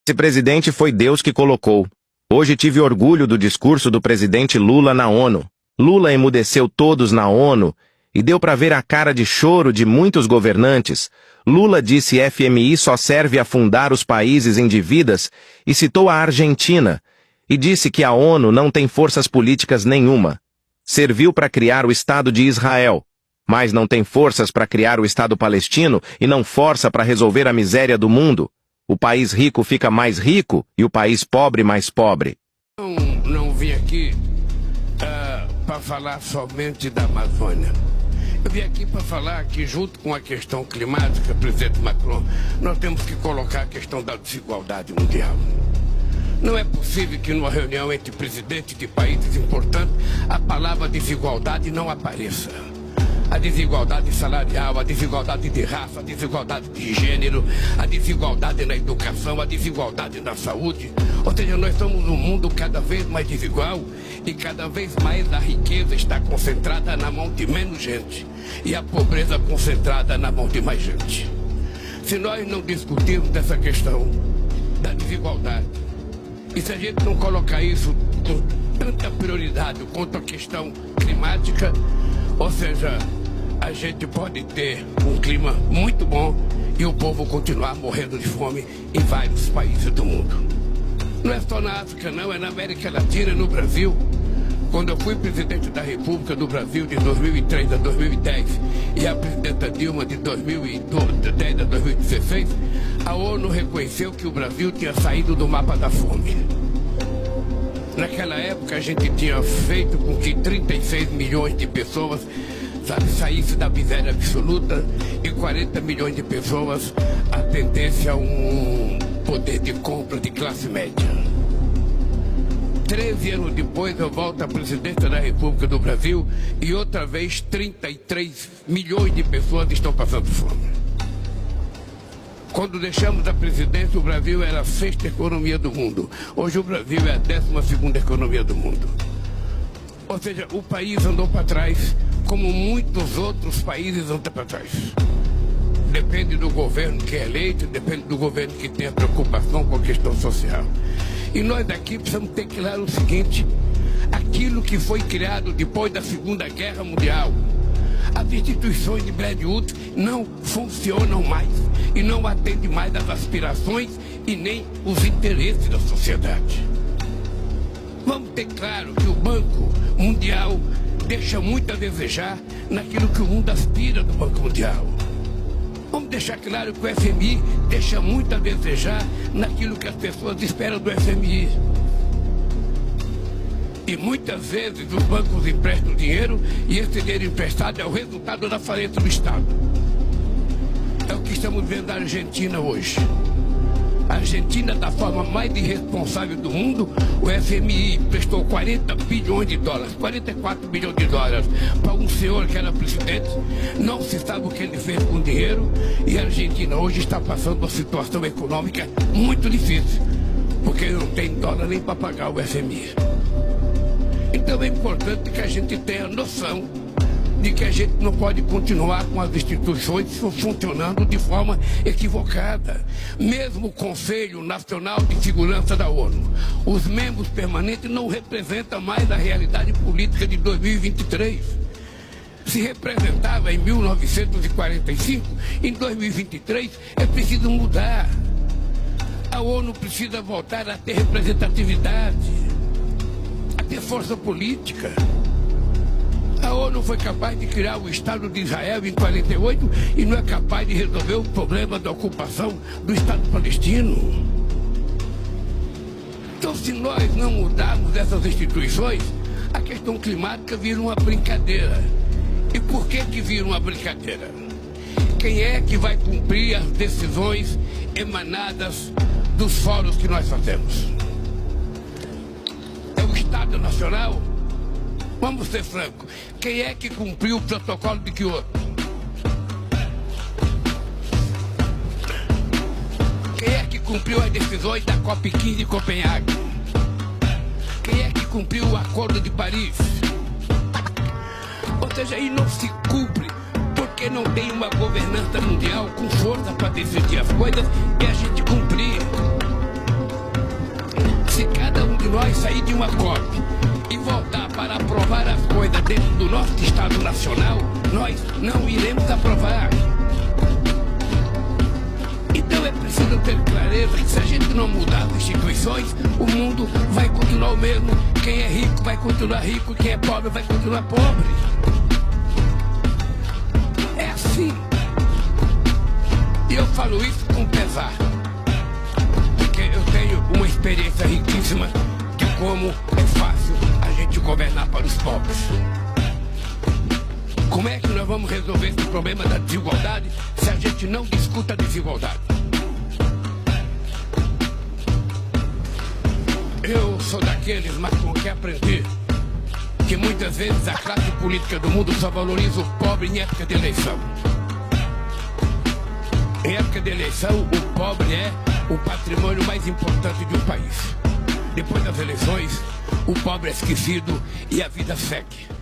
Esse presidente foi Deus que colocou. Hoje tive orgulho do discurso do presidente Lula na ONU. Lula emudeceu todos na ONU e deu para ver a cara de choro de muitos governantes. Lula disse que FMI só serve a afundar os países em dívidas e citou a Argentina. E disse que a ONU não tem forças políticas nenhuma. Serviu para criar o Estado de Israel, mas não tem forças para criar o Estado palestino e não força para resolver a miséria do mundo. O país rico fica mais rico e o país pobre mais pobre. Não vim aqui para falar somente da Amazônia. Eu vim aqui para falar que, junto com a questão climática, presidente Macron, nós temos que colocar a questão da desigualdade mundial. Não é possível que numa reunião entre presidentes de países importantes a palavra desigualdade não apareça. A desigualdade salarial, a desigualdade de raça, a desigualdade de gênero, a desigualdade na educação, a desigualdade na saúde. Ou seja, nós somos um mundo cada vez mais desigual e cada vez mais a riqueza está concentrada na mão de menos gente e a pobreza concentrada na mão de mais gente. Se nós não discutirmos essa questão da desigualdade, e se a gente não colocar isso com tanta prioridade quanto a questão climática, ou seja, a gente pode ter um clima muito bom e o povo continuar morrendo de fome em vários países do mundo. Não é só na África não, é na América Latina, no Brasil. Quando eu fui presidente da República do Brasil de 2003 a 2010 e a presidenta Dilma de 2010 a 2016, a ONU reconheceu que o Brasil tinha saído do mapa da fome. Naquela época a gente tinha feito com que 36 milhões de pessoas saíssem da miséria absoluta e 40 milhões de pessoas atendessem a um poder de compra de classe média. 13 anos depois eu volto à presidência da República do Brasil e outra vez 33 milhões de pessoas estão passando fome. Quando deixamos a presidência, o Brasil era a 6ª economia do mundo. Hoje o Brasil é a 12ª economia do mundo. Ou seja, o país andou para trás, como muitos outros países andam para trás. Depende do governo que é eleito, depende do governo que tem a preocupação com a questão social. E nós daqui precisamos ter claro o seguinte: aquilo que foi criado depois da Segunda Guerra Mundial, as instituições de Bretton Woods não funcionam mais e não atendem mais às aspirações e nem os interesses da sociedade. Vamos ter claro que o Banco Mundial deixa muito a desejar naquilo que o mundo aspira do Banco Mundial. Vamos deixar claro que o FMI deixa muito a desejar naquilo que as pessoas esperam do FMI. E muitas vezes os bancos emprestam dinheiro e esse dinheiro emprestado é o resultado da falência do Estado. É o que estamos vendo na Argentina hoje. A Argentina, da forma mais irresponsável do mundo, o FMI emprestou 40 bilhões de dólares, 44 bilhões de dólares para um senhor que era presidente. Não se sabe o que ele fez com o dinheiro e a Argentina hoje está passando uma situação econômica muito difícil, porque não tem dólar nem para pagar o FMI. Então é importante que a gente tenha noção de que a gente não pode continuar com as instituições funcionando de forma equivocada. Mesmo o Conselho Nacional de Segurança da ONU, os membros permanentes não representam mais a realidade política de 2023. Se representava em 1945, em 2023 é preciso mudar. A ONU precisa voltar a ter representatividade, a ter força política. A ONU foi capaz de criar o Estado de Israel em 48 e não é capaz de resolver o problema da ocupação do Estado palestino. Então, se nós não mudarmos essas instituições, a questão climática vira uma brincadeira. E por que vira uma brincadeira? Quem é que vai cumprir as decisões emanadas dos fóruns que nós fazemos? É o Estado Nacional? Vamos ser francos, quem é que cumpriu o protocolo de Kyoto? Quem é que cumpriu as decisões da COP15 de Copenhague? Quem é que cumpriu o Acordo de Paris? Ou seja, aí não se cumpre porque não tem uma governança mundial com força para decidir as coisas e a gente cumprir. nós sair de uma COP e voltar para aprovar as coisas dentro do nosso Estado Nacional, nós não iremos aprovar. Então é preciso ter clareza que se a gente não mudar as instituições, o mundo vai continuar o mesmo. Quem é rico vai continuar rico, quem é pobre vai continuar pobre. É assim. E eu falo isso com pesar, porque eu tenho uma experiência riquíssima de como é fácil a gente governar para os pobres. Como é que nós vamos resolver esse problema da desigualdade se a gente não discuta a desigualdade? Eu sou daqueles, Macron, que aprendi que muitas vezes a classe política do mundo só valoriza o pobre em época de eleição. Em época de eleição, o pobre é o patrimônio mais importante de um país. Depois das eleições, o pobre é esquecido e a vida segue.